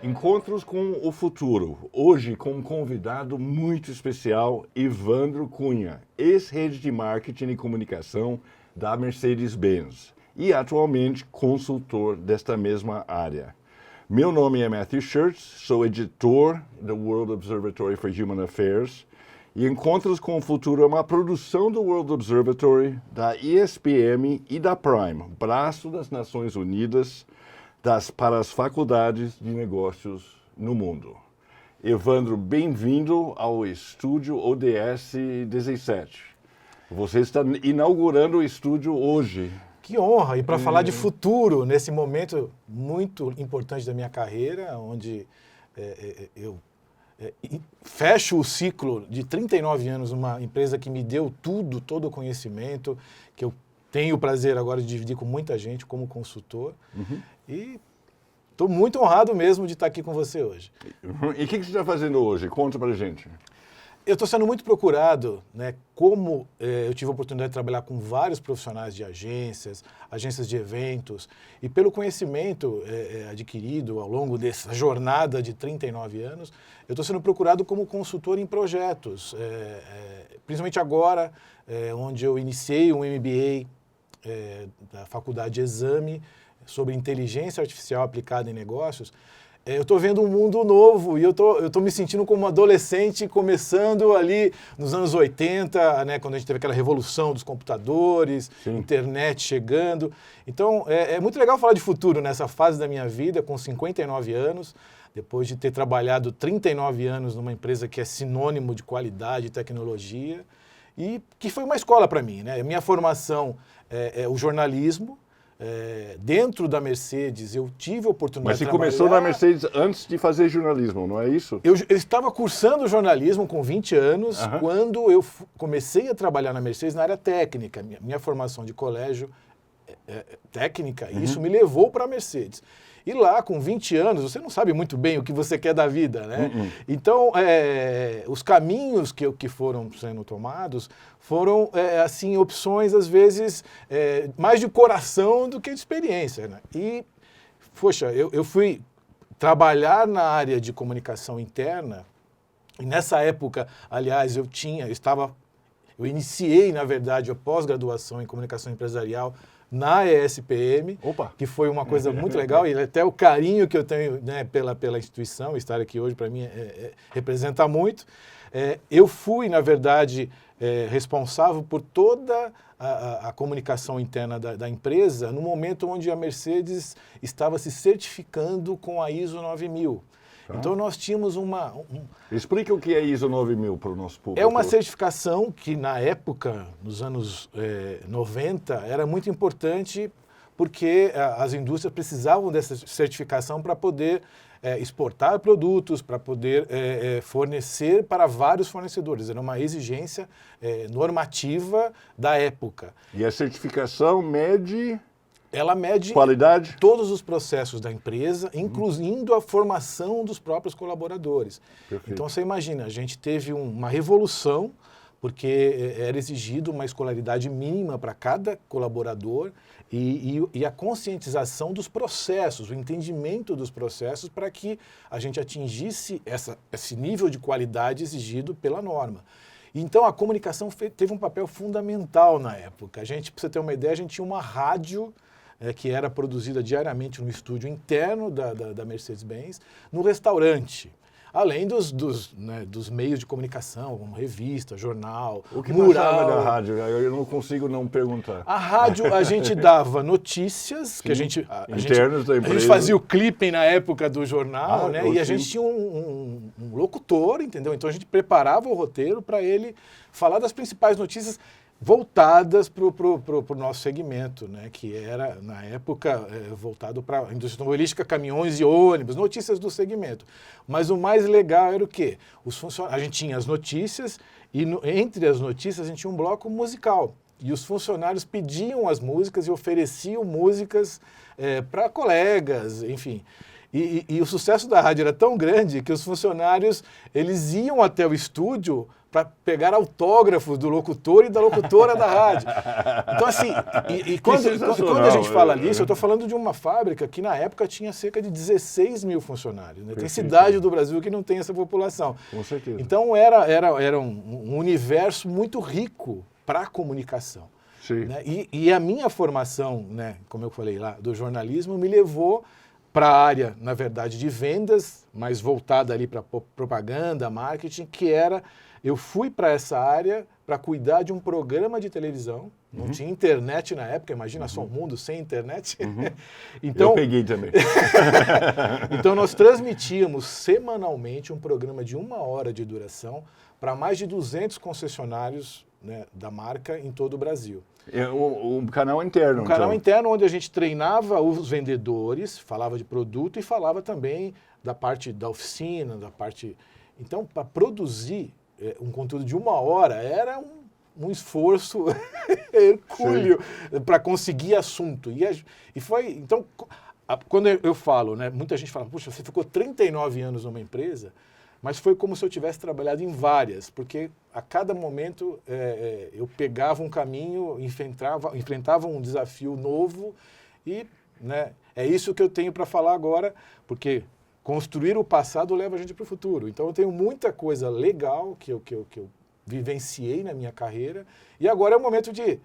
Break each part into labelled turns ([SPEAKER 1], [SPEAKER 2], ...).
[SPEAKER 1] Encontros com o futuro. Hoje com um convidado muito especial, Evandro Cunha, ex-rede de marketing e comunicação da Mercedes-Benz e atualmente consultor desta mesma área. Meu nome é Matthew Schertz, sou editor do World Observatory for Human Affairs e Encontros com o Futuro é uma produção do World Observatory, da ESPM e da Prime, braço das Nações Unidas para as faculdades de negócios no mundo. Evandro, bem-vindo ao estúdio ODS 17. Você está inaugurando o estúdio hoje.
[SPEAKER 2] Que honra! E para falar de futuro, nesse momento muito importante da minha carreira, onde eu fecho o ciclo de 39 anos numa empresa que me deu tudo, todo o conhecimento, que eu tenho o prazer agora de dividir com muita gente como consultor. E estou muito honrado mesmo de estar aqui com você hoje.
[SPEAKER 1] E o que você está fazendo hoje? Conta pra gente.
[SPEAKER 2] Eu estou sendo muito procurado, né, como eu tive a oportunidade de trabalhar com vários profissionais de agências de eventos, e pelo conhecimento adquirido ao longo dessa jornada de 39 anos, eu estou sendo procurado como consultor em projetos, principalmente agora, onde eu iniciei um MBA da Faculdade Exame sobre inteligência artificial aplicada em negócios. Eu estou vendo um mundo novo e eu tô me sentindo como um adolescente começando ali nos anos 80, né, quando a gente teve aquela revolução dos computadores, internet chegando. Então, é muito legal falar de futuro nessa fase da minha vida, com 59 anos, depois de ter trabalhado 39 anos numa empresa que é sinônimo de qualidade e tecnologia, e que foi uma escola para mim, né? Minha formação é o jornalismo. Dentro da Mercedes, eu tive a oportunidade de trabalhar...
[SPEAKER 1] Mas você começou na Mercedes antes de fazer jornalismo, não é isso?
[SPEAKER 2] Eu estava cursando jornalismo com 20 anos, quando eu comecei a trabalhar na Mercedes na área técnica. Minha formação de colégio técnica, e isso me levou para a Mercedes. E lá, com 20 anos, você não sabe muito bem o que você quer da vida, né? Então, os caminhos que foram sendo tomados foram, assim, opções, às vezes, mais de coração do que de experiência, né? E, poxa, eu fui trabalhar na área de comunicação interna, e nessa época, aliás, eu iniciei, na verdade, a pós-graduação em comunicação empresarial na ESPM, que foi uma coisa muito legal, e até o carinho que eu tenho, né, pela instituição, estar aqui hoje para mim representa muito. Eu fui, na verdade, responsável por toda a comunicação interna da empresa no momento onde a Mercedes estava se certificando com a ISO 9000. Então, nós tínhamos
[SPEAKER 1] Explica o que é ISO 9000 para o nosso público.
[SPEAKER 2] É uma certificação que, na época, nos anos 90, era muito importante porque as indústrias precisavam dessa certificação para poder exportar produtos, para poder fornecer para vários fornecedores. Era uma exigência normativa da época.
[SPEAKER 1] E a certificação mede...
[SPEAKER 2] Ela mede
[SPEAKER 1] qualidade?
[SPEAKER 2] Todos os processos da empresa, incluindo a formação dos próprios colaboradores.
[SPEAKER 1] Perfeito.
[SPEAKER 2] Então, você imagina, a gente teve uma revolução, porque era exigido uma escolaridade mínima para cada colaborador e a conscientização dos processos, o entendimento dos processos para que a gente atingisse esse nível de qualidade exigido pela norma. Então, a comunicação teve um papel fundamental na época. Para você ter uma ideia, a gente tinha uma rádio que era produzida diariamente no estúdio interno da Mercedes-Benz, no restaurante. Além dos meios de comunicação, como revista, jornal,
[SPEAKER 1] o que
[SPEAKER 2] mural.
[SPEAKER 1] Da rádio? Eu não consigo não perguntar.
[SPEAKER 2] A rádio, a gente dava notícias, que a gente fazia o clipping na época do jornal, né? E a gente tinha um locutor, entendeu? Então a gente preparava o roteiro para ele falar das principais notícias voltadas para o nosso segmento, né, que era, na época, voltado para a indústria automobilística, caminhões e ônibus, notícias do segmento. Mas o mais legal era o quê? A gente tinha as notícias e, entre as notícias, a gente tinha um bloco musical. E os funcionários pediam as músicas e ofereciam músicas para colegas, enfim. E o sucesso da rádio era tão grande que os funcionários, eles iam até o estúdio para pegar autógrafos do locutor e da locutora da rádio. Então, assim, quando a gente fala disso, eu estou falando de uma fábrica que na época tinha cerca de 16 mil funcionários. Né? Tem cidade do Brasil que não tem essa população.
[SPEAKER 1] Com certeza.
[SPEAKER 2] Então, era um universo muito rico para a comunicação.
[SPEAKER 1] Sim.
[SPEAKER 2] Né? E a minha formação, né, como eu falei lá, do jornalismo, me levou para a área, na verdade, de vendas, mais voltada ali para propaganda, marketing, que era... Eu fui para essa área para cuidar de um programa de televisão. Não tinha internet na época, imagina só um mundo sem internet.
[SPEAKER 1] Então, eu peguei também.
[SPEAKER 2] Então, nós transmitíamos semanalmente um programa de 1 hora de duração para mais de 200 concessionários, né, da marca em todo o Brasil.
[SPEAKER 1] Um canal interno.
[SPEAKER 2] Um canal interno onde a gente treinava os vendedores, falava de produto e falava também da parte da oficina, da parte... Então, para produzir um conteúdo de 1 hora era um esforço hercúleo para conseguir assunto. E foi... Então, quando eu falo, né, muita gente fala, puxa, você ficou 39 anos numa empresa, mas foi como se eu tivesse trabalhado em várias, porque a cada momento eu pegava um caminho, enfrentava um desafio novo e, né, é isso que eu tenho para falar agora, porque construir o passado leva a gente para o futuro. Então eu tenho muita coisa legal que eu vivenciei na minha carreira e agora é o momento de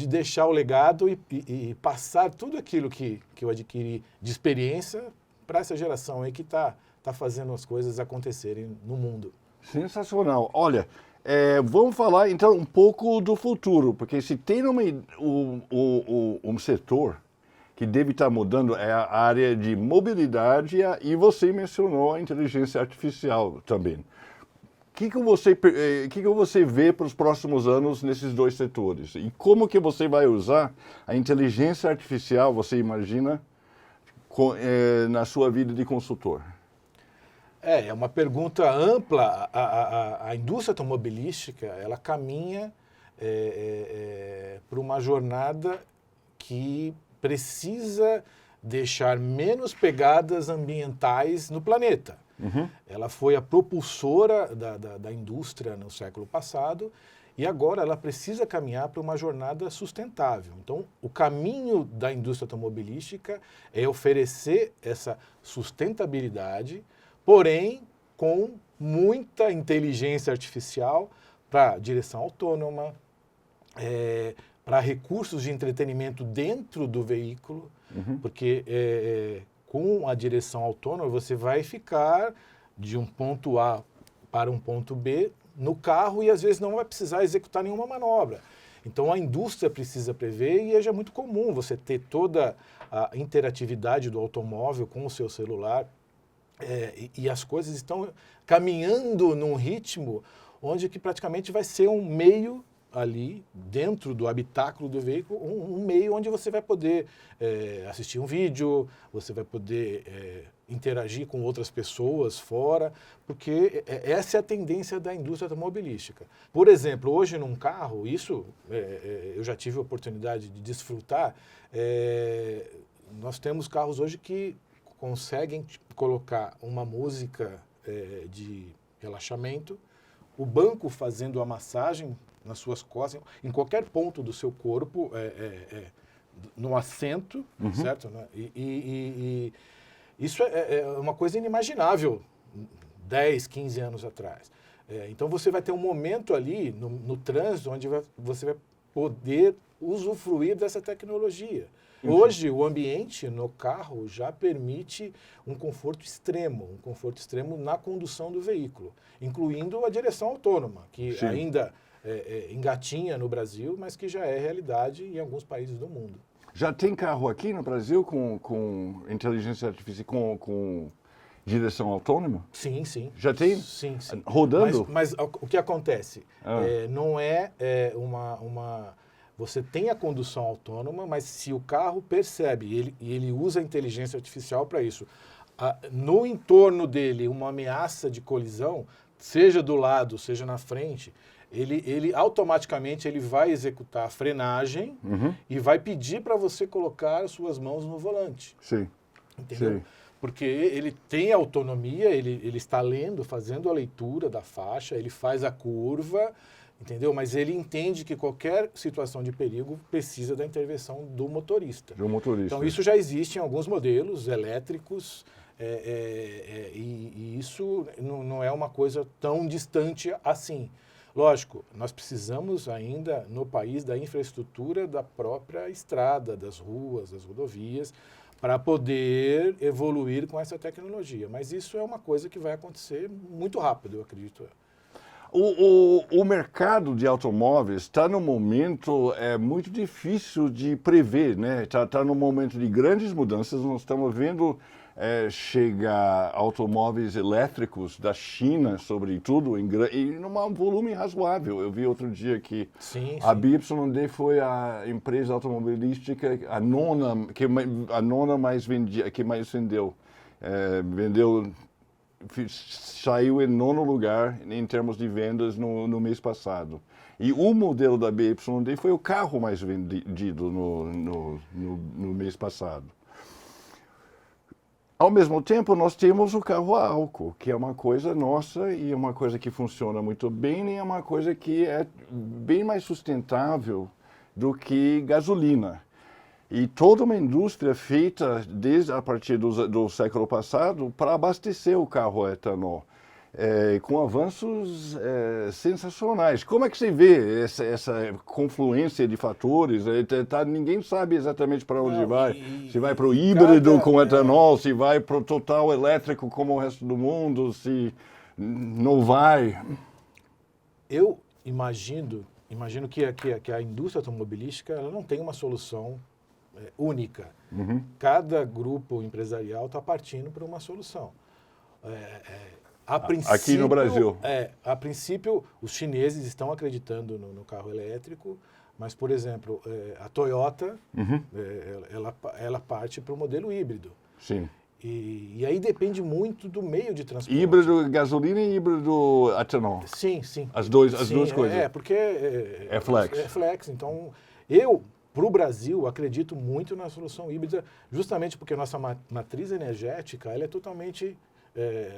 [SPEAKER 2] deixar o legado e passar tudo aquilo que eu adquiri de experiência para essa geração aí que está fazendo as coisas acontecerem no mundo.
[SPEAKER 1] Sensacional. Olha, vamos falar então um pouco do futuro, porque se tem um setor que deve estar mudando é a área de mobilidade e você mencionou a inteligência artificial também. O que você vê para os próximos anos nesses dois setores? E como que você vai usar a inteligência artificial, você imagina, na sua vida de consultor?
[SPEAKER 2] É uma pergunta ampla. A indústria automobilística, ela caminha para uma jornada que precisa deixar menos pegadas ambientais no planeta. Ela foi a propulsora da indústria no século passado e agora ela precisa caminhar para uma jornada sustentável. Então, o caminho da indústria automobilística é oferecer essa sustentabilidade, porém com muita inteligência artificial para direção autônoma, para recursos de entretenimento dentro do veículo, porque com a direção autônoma você vai ficar de um ponto A para um ponto B no carro e às vezes não vai precisar executar nenhuma manobra. Então a indústria precisa prever e é muito comum você ter toda a interatividade do automóvel com o seu celular e as coisas estão caminhando num ritmo onde que praticamente vai ser um meio ali dentro do habitáculo do veículo, um meio onde você vai poder assistir um vídeo, você vai poder interagir com outras pessoas fora, porque essa é a tendência da indústria automobilística. Por exemplo, hoje num carro, isso eu já tive a oportunidade de desfrutar, nós temos carros hoje que conseguem colocar uma música de relaxamento, o banco fazendo a massagem nas suas costas, em qualquer ponto do seu corpo, no assento, certo? E isso é uma coisa inimaginável 10, 15 anos atrás. Então você vai ter um momento ali no trânsito onde você vai poder usufruir dessa tecnologia. Hoje, o ambiente no carro já permite um conforto extremo na condução do veículo, incluindo a direção autônoma, que ainda engatinha no Brasil, mas que já é realidade em alguns países do mundo.
[SPEAKER 1] Já tem carro aqui no Brasil com inteligência artificial, com direção autônoma?
[SPEAKER 2] Sim, sim.
[SPEAKER 1] Já tem?
[SPEAKER 2] Sim, sim.
[SPEAKER 1] Rodando?
[SPEAKER 2] Mas o que acontece? Não é uma... Você tem a condução autônoma, mas se o carro percebe, e ele usa a inteligência artificial para isso, no entorno dele uma ameaça de colisão, seja do lado, seja na frente, ele automaticamente ele vai executar a frenagem e vai pedir para você colocar as suas mãos no volante.
[SPEAKER 1] Sim.
[SPEAKER 2] Entendeu?
[SPEAKER 1] Sim.
[SPEAKER 2] porque ele tem autonomia, ele está lendo, fazendo a leitura da faixa, ele faz a curva, entendeu? Mas ele entende que qualquer situação de perigo precisa da intervenção do motorista.
[SPEAKER 1] Do motorista.
[SPEAKER 2] Então, isso já existe em alguns modelos elétricos, e isso não é uma coisa tão distante assim. Lógico, nós precisamos ainda, no país, da infraestrutura da própria estrada, das ruas, das rodovias, para poder evoluir com essa tecnologia. Mas isso é uma coisa que vai acontecer muito rápido, eu acredito.
[SPEAKER 1] O mercado de automóveis está num momento muito difícil de prever, né? Tá num momento de grandes mudanças. Nós estamos vendo chegar automóveis elétricos da China, sobretudo, e num volume razoável. Eu vi outro dia que a BYD foi a empresa automobilística, a nona mais vendida, que mais vendeu. Saiu em nono lugar em termos de vendas no mês passado. E o modelo da BYD foi o carro mais vendido no mês passado. Ao mesmo tempo, nós temos o carro a álcool, que é uma coisa nossa e é uma coisa que funciona muito bem e é uma coisa que é bem mais sustentável do que gasolina. E toda uma indústria feita desde a partir do século passado para abastecer o carro a etanol, com avanços sensacionais. Como é que você vê essa confluência de fatores? Ninguém sabe exatamente para onde vai. Se vai para o híbrido com etanol, se vai para o total elétrico como o resto do mundo, se não vai.
[SPEAKER 2] Eu imagino que a indústria automobilística ela não tem uma solução única.
[SPEAKER 1] Uhum.
[SPEAKER 2] Cada grupo empresarial está partindo para uma solução.
[SPEAKER 1] Aqui no Brasil.
[SPEAKER 2] A princípio, os chineses estão acreditando no carro elétrico, mas, por exemplo, a Toyota, ela parte para o modelo híbrido.
[SPEAKER 1] Sim.
[SPEAKER 2] E aí depende muito do meio de transporte.
[SPEAKER 1] Híbrido gasolina e híbrido etanol.
[SPEAKER 2] Sim, sim.
[SPEAKER 1] As duas coisas.
[SPEAKER 2] Porque
[SPEAKER 1] é flex.
[SPEAKER 2] É flex. Então, para o Brasil, acredito muito na solução híbrida, justamente porque nossa matriz energética ela é totalmente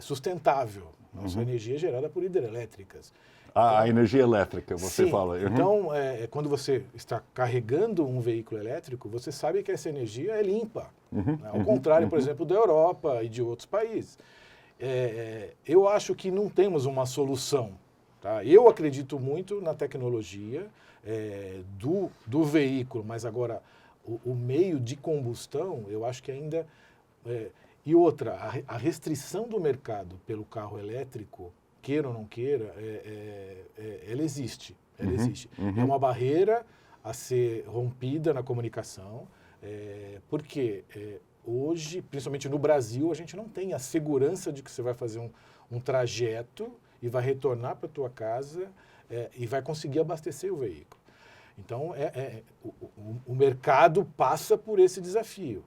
[SPEAKER 2] sustentável. Nossa energia é gerada por hidrelétricas.
[SPEAKER 1] A energia elétrica, você
[SPEAKER 2] sim,
[SPEAKER 1] fala. Uhum.
[SPEAKER 2] Então, quando você está carregando um veículo elétrico, você sabe que essa energia é limpa. Ao contrário, por exemplo, da Europa e de outros países. Eu acho que não temos uma solução. Tá? Eu acredito muito na tecnologia do veículo, mas agora o meio de combustão, eu acho que ainda... E outra, a restrição do mercado pelo carro elétrico, queira ou não queira, ela existe. Ela existe. É uma barreira a ser rompida na comunicação, porque hoje, principalmente no Brasil, a gente não tem a segurança de que você vai fazer um trajeto e vai retornar para a tua casa e vai conseguir abastecer o veículo. Então, o mercado passa por esse desafio.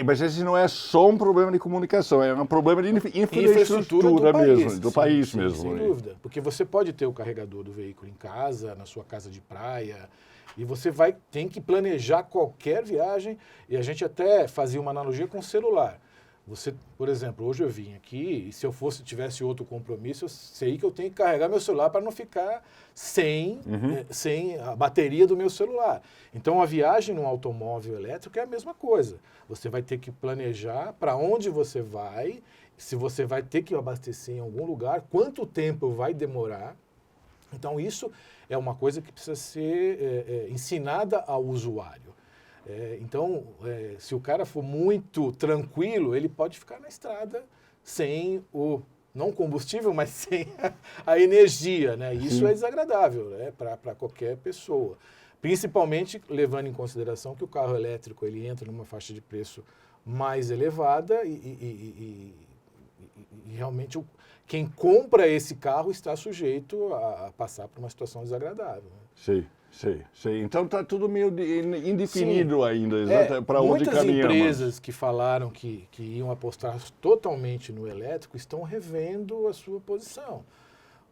[SPEAKER 1] Mas esse não é só um problema de comunicação, é um problema de infraestrutura mesmo, do país mesmo.
[SPEAKER 2] Sem dúvida, porque você pode ter o carregador do veículo em casa, na sua casa de praia, e você tem que planejar qualquer viagem, e a gente até fazia uma analogia com o celular. Você, por exemplo, hoje eu vim aqui e se eu tivesse outro compromisso, eu sei que eu tenho que carregar meu celular para não ficar sem a bateria do meu celular. Então, a viagem num automóvel elétrico é a mesma coisa. Você vai ter que planejar para onde você vai, se você vai ter que abastecer em algum lugar, quanto tempo vai demorar. Então, isso é uma coisa que precisa ser ensinada ao usuário. Então, se o cara for muito tranquilo, ele pode ficar na estrada sem não combustível, mas sem a energia, né? Isso é desagradável, né? Para qualquer pessoa. Principalmente levando em consideração que o carro elétrico ele entra numa faixa de preço mais elevada e realmente quem compra esse carro está sujeito a passar por uma situação desagradável. Né?
[SPEAKER 1] Sei. Então está tudo meio indefinido ainda, para onde caminhamos.
[SPEAKER 2] Muitas empresas que falaram que iam apostar totalmente no elétrico estão revendo a sua posição,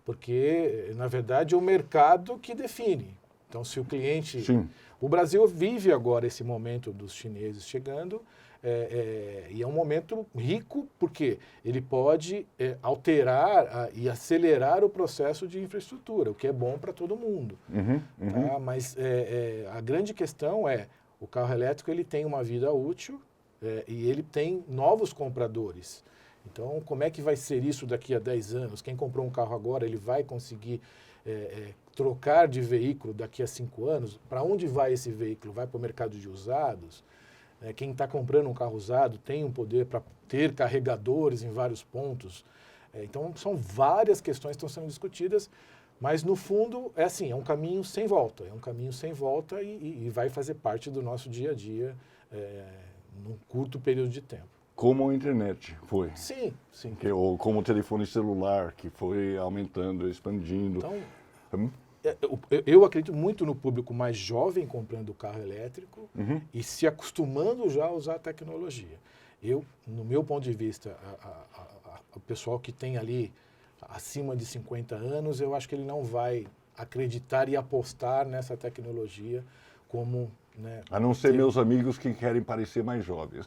[SPEAKER 2] porque, na verdade, é o mercado que define. Então, se o cliente...
[SPEAKER 1] Sim.
[SPEAKER 2] O Brasil vive agora esse momento dos chineses chegando, e é um momento rico porque ele pode alterar e acelerar o processo de infraestrutura, o que é bom para todo mundo. Tá? Mas a grande questão é, o carro elétrico ele tem uma vida útil e ele tem novos compradores. Então, como é que vai ser isso daqui a 10 anos? Quem comprou um carro agora, ele vai conseguir trocar de veículo daqui a 5 anos? Para onde vai esse veículo? Vai para o mercado de usados? Quem está comprando um carro usado tem um poder para ter carregadores em vários pontos. Então, são várias questões que estão sendo discutidas, mas, no fundo, é um caminho sem volta. É um caminho sem volta e vai fazer parte do nosso dia a dia num curto período de tempo.
[SPEAKER 1] Como a internet foi.
[SPEAKER 2] Sim, sim.
[SPEAKER 1] Ou como o telefone celular, que foi aumentando, expandindo.
[SPEAKER 2] Então, eu acredito muito no público mais jovem comprando carro elétrico e se acostumando já a usar a tecnologia. No meu ponto de vista, o pessoal que tem ali acima de 50 anos, eu acho que ele não vai acreditar e apostar nessa tecnologia como...
[SPEAKER 1] A não ser meus amigos que querem parecer mais jovens.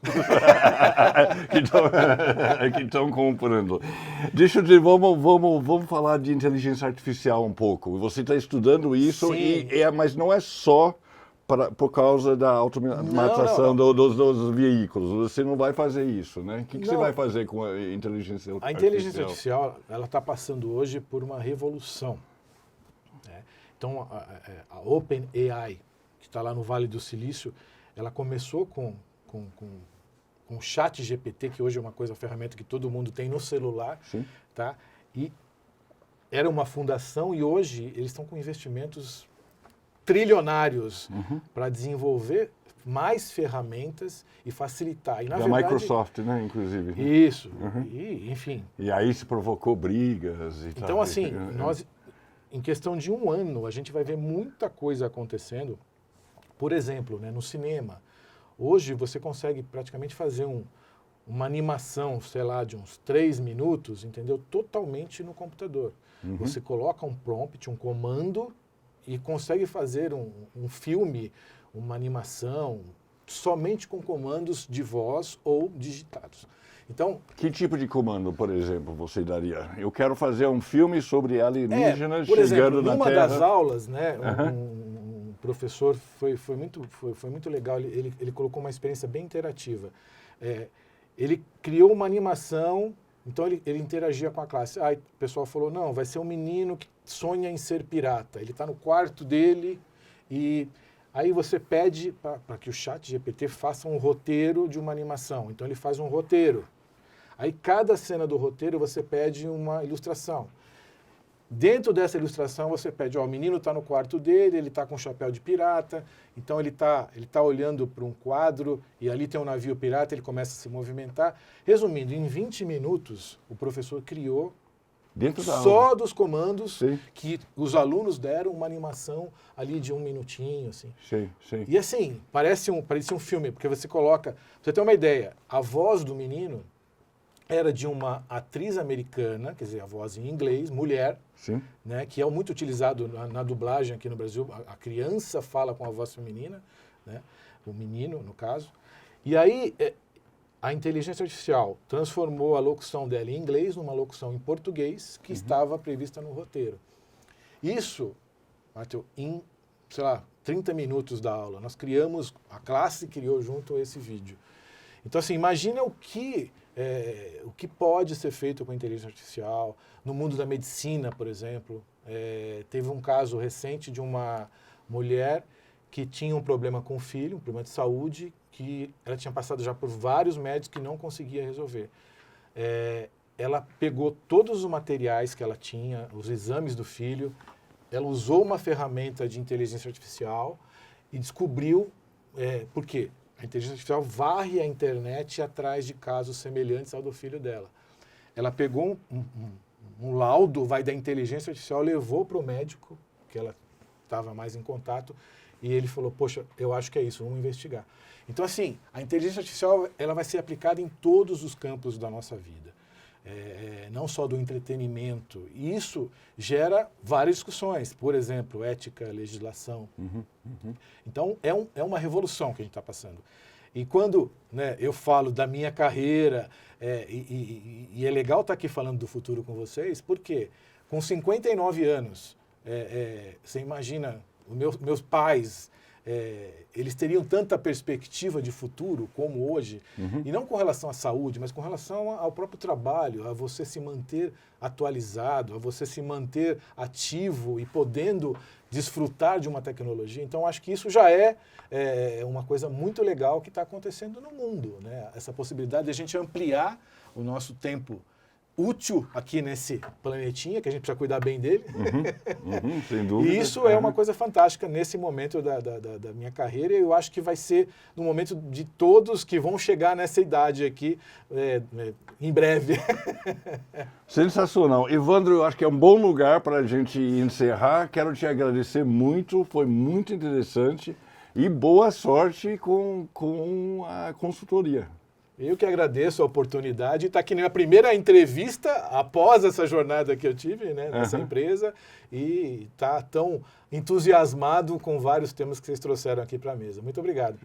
[SPEAKER 1] que estão comprando. Deixa eu dizer, vamos falar de inteligência artificial um pouco. Você está estudando isso, mas não é só por causa da automatização dos veículos. Você não vai fazer isso, né? O que você vai fazer com a inteligência artificial?
[SPEAKER 2] A inteligência artificial está passando hoje por uma revolução. Então, a OpenAI, que está lá no Vale do Silício, ela começou com o ChatGPT, que hoje é uma ferramenta que todo mundo tem no celular, tá? E era uma fundação e hoje eles estão com investimentos trilionários para desenvolver mais ferramentas e facilitar. E, na verdade,
[SPEAKER 1] Microsoft, né, inclusive.
[SPEAKER 2] Isso, e, enfim.
[SPEAKER 1] E aí se provocou brigas e tal.
[SPEAKER 2] Então, assim, nós, em questão de 1 ano, a gente vai ver muita coisa acontecendo. Por exemplo, no cinema, hoje você consegue praticamente fazer uma animação, sei lá, de uns 3 minutos, entendeu? Totalmente no computador. Você coloca um prompt, um comando e consegue fazer um filme, uma animação, somente com comandos de voz ou digitados. Então,
[SPEAKER 1] que tipo de comando, por exemplo, você daria? Eu quero fazer um filme sobre alienígenas
[SPEAKER 2] por exemplo,
[SPEAKER 1] chegando na Terra.
[SPEAKER 2] numa das aulas, um professor foi muito legal, ele colocou uma experiência bem interativa. Ele criou uma animação, então ele interagia com a classe. Aí o pessoal falou, não, vai ser um menino que sonha em ser pirata. Ele está no quarto dele e aí você pede para que o ChatGPT faça um roteiro de uma animação. Então ele faz um roteiro. Aí cada cena do roteiro você pede uma ilustração. Dentro dessa ilustração você pede, o menino está no quarto dele, ele está com um chapéu de pirata, então ele tá olhando para um quadro e ali tem um navio pirata, ele começa a se movimentar. Resumindo, em 20 minutos o professor criou,
[SPEAKER 1] dentro da
[SPEAKER 2] só
[SPEAKER 1] aula,
[SPEAKER 2] dos comandos que os alunos deram, uma animação ali de 1 minutinho, assim.
[SPEAKER 1] Sim.
[SPEAKER 2] E assim, parecia um filme, porque você coloca, pra você ter uma ideia, a voz do menino era de uma atriz americana, quer dizer, a voz em inglês, mulher, né, que é muito utilizado na dublagem aqui no Brasil. A criança fala com a voz feminina, né, o menino, no caso. E aí, a inteligência artificial transformou a locução dela em inglês numa locução em português que estava prevista no roteiro. Isso, Matheus, em, 30 minutos da aula, nós criamos, a classe criou junto esse vídeo. Então, assim, imagina o que pode ser feito com a inteligência artificial. No mundo da medicina, por exemplo, teve um caso recente de uma mulher que tinha um problema com o filho, um problema de saúde, que ela tinha passado já por vários médicos que não conseguia resolver. Ela pegou todos os materiais que ela tinha, os exames do filho, ela usou uma ferramenta de inteligência artificial e descobriu por quê? A inteligência artificial varre a internet atrás de casos semelhantes ao do filho dela. Ela pegou um laudo, da inteligência artificial, levou para o médico, que ela estava mais em contato, e ele falou, poxa, eu acho que é isso, vamos investigar. Então, assim, a inteligência artificial ela vai ser aplicada em todos os campos da nossa vida. Não só do entretenimento. E isso gera várias discussões, por exemplo, ética, legislação. Então, é uma revolução que a gente está passando. E quando, né, eu falo da minha carreira, e é legal estar aqui falando do futuro com vocês, porque com 59 anos, você imagina, meus pais, eles teriam tanta perspectiva de futuro como hoje, e não com relação à saúde, mas com relação ao próprio trabalho, a você se manter atualizado, a você se manter ativo e podendo desfrutar de uma tecnologia. Então, acho que isso já é uma coisa muito legal que está acontecendo no mundo, né? Essa possibilidade de a gente ampliar o nosso tempo útil aqui nesse planetinha, que a gente precisa cuidar bem dele.
[SPEAKER 1] Sem dúvida.
[SPEAKER 2] E isso é uma coisa fantástica nesse momento da minha carreira, e eu acho que vai ser no momento de todos que vão chegar nessa idade aqui em breve.
[SPEAKER 1] Sensacional. Evandro, eu acho que é um bom lugar para a gente encerrar. Quero te agradecer muito, foi muito interessante e boa sorte com a consultoria.
[SPEAKER 2] Eu que agradeço a oportunidade de estar aqui na minha primeira entrevista após essa jornada que eu tive, né, nessa empresa, e estar tão entusiasmado com vários temas que vocês trouxeram aqui para a mesa. Muito obrigado.